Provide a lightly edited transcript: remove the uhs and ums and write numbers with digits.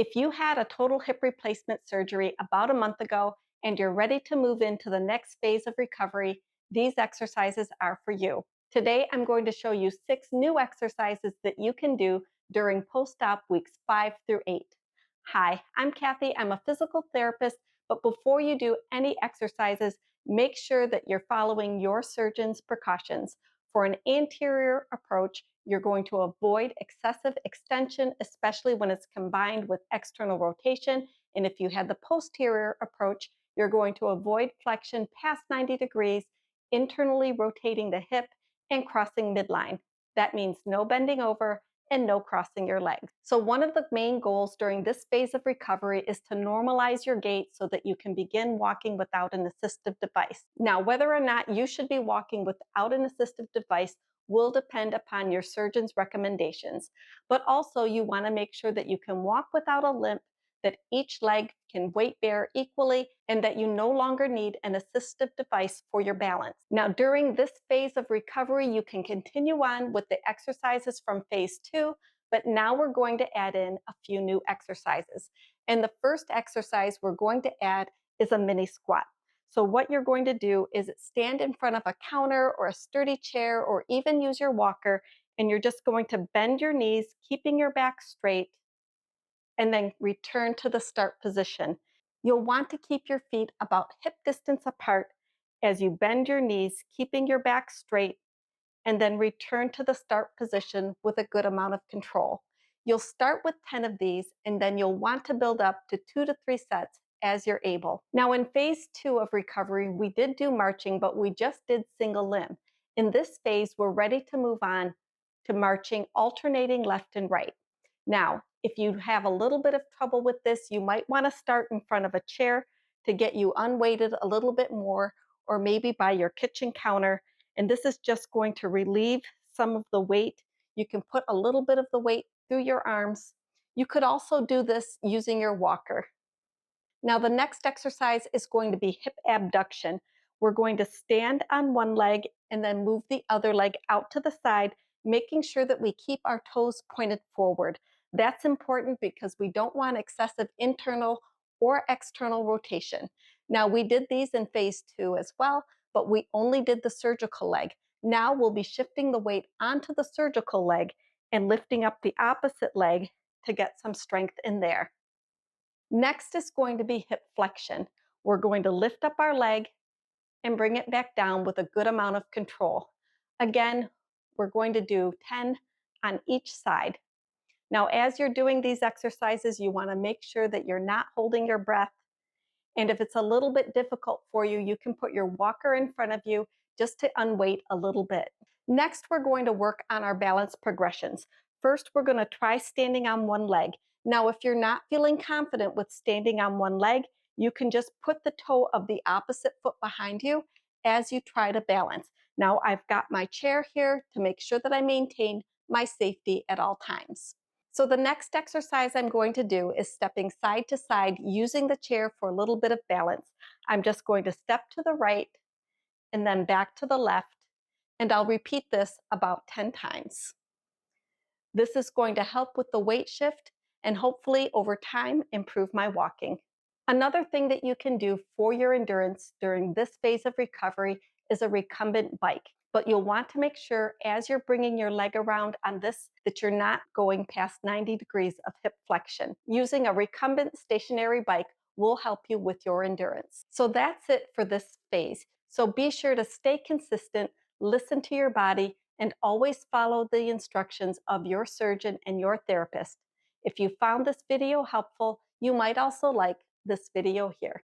If you had a total hip replacement surgery about a month ago and you're ready to move into the next phase of recovery, these exercises are for you. Today, I'm going to show you 6 new exercises that you can do during post-op weeks 5 through 8. Hi, I'm Kathy. I'm a physical therapist, but before you do any exercises, make sure that you're following your surgeon's precautions. For an anterior approach, you're going to avoid excessive extension, especially when it's combined with external rotation. And if you had the posterior approach, you're going to avoid flexion past 90 degrees, internally rotating the hip and crossing midline. That means no bending over and no crossing your legs. So one of the main goals during this phase of recovery is to normalize your gait so that you can begin walking without an assistive device. Now, whether or not you should be walking without an assistive device will depend upon your surgeon's recommendations, but also you want to make sure that you can walk without a limp, that each leg can weight bear equally, and that you no longer need an assistive device for your balance. Now, during this phase of recovery, you can continue on with the exercises from phase 2, but now we're going to add in a few new exercises. And the first exercise we're going to add is a mini squat. So what you're going to do is stand in front of a counter or a sturdy chair or even use your walker, and you're just going to bend your knees, keeping your back straight, and then return to the start position. You'll want to keep your feet about hip distance apart as you bend your knees, keeping your back straight, and then return to the start position with a good amount of control. You'll start with 10 of these, and then you'll want to build up to 2 to 3 sets as you're able. Now, in phase 2 of recovery, we did do marching, but we just did single limb. In this phase, we're ready to move on to marching, alternating left and right. Now, if you have a little bit of trouble with this, you might want to start in front of a chair to get you unweighted a little bit more, or maybe by your kitchen counter. And this is just going to relieve some of the weight. You can put a little bit of the weight through your arms. You could also do this using your walker. Now, the next exercise is going to be hip abduction. We're going to stand on one leg and then move the other leg out to the side, making sure that we keep our toes pointed forward. That's important because we don't want excessive internal or external rotation. Now, we did these in phase 2 as well, but we only did the surgical leg. Now we'll be shifting the weight onto the surgical leg and lifting up the opposite leg to get some strength in there. Next is going to be hip flexion. We're going to lift up our leg and bring it back down with a good amount of control. Again, we're going to do 10 on each side. Now, as you're doing these exercises, you want to make sure that you're not holding your breath. And if it's a little bit difficult for you, you can put your walker in front of you just to unweight a little bit. Next, we're going to work on our balance progressions. First, we're going to try standing on one leg. Now, if you're not feeling confident with standing on one leg, you can just put the toe of the opposite foot behind you as you try to balance. Now, I've got my chair here to make sure that I maintain my safety at all times. So the next exercise I'm going to do is stepping side to side using the chair for a little bit of balance. I'm just going to step to the right and then back to the left, and I'll repeat this about 10 times. This is going to help with the weight shift and hopefully over time improve my walking. Another thing that you can do for your endurance during this phase of recovery is a recumbent bike. But you'll want to make sure as you're bringing your leg around on this that you're not going past 90 degrees of hip flexion. Using a recumbent stationary bike will help you with your endurance. So that's it for this phase. So be sure to stay consistent, listen to your body, and always follow the instructions of your surgeon and your therapist. If you found this video helpful, you might also like this video here.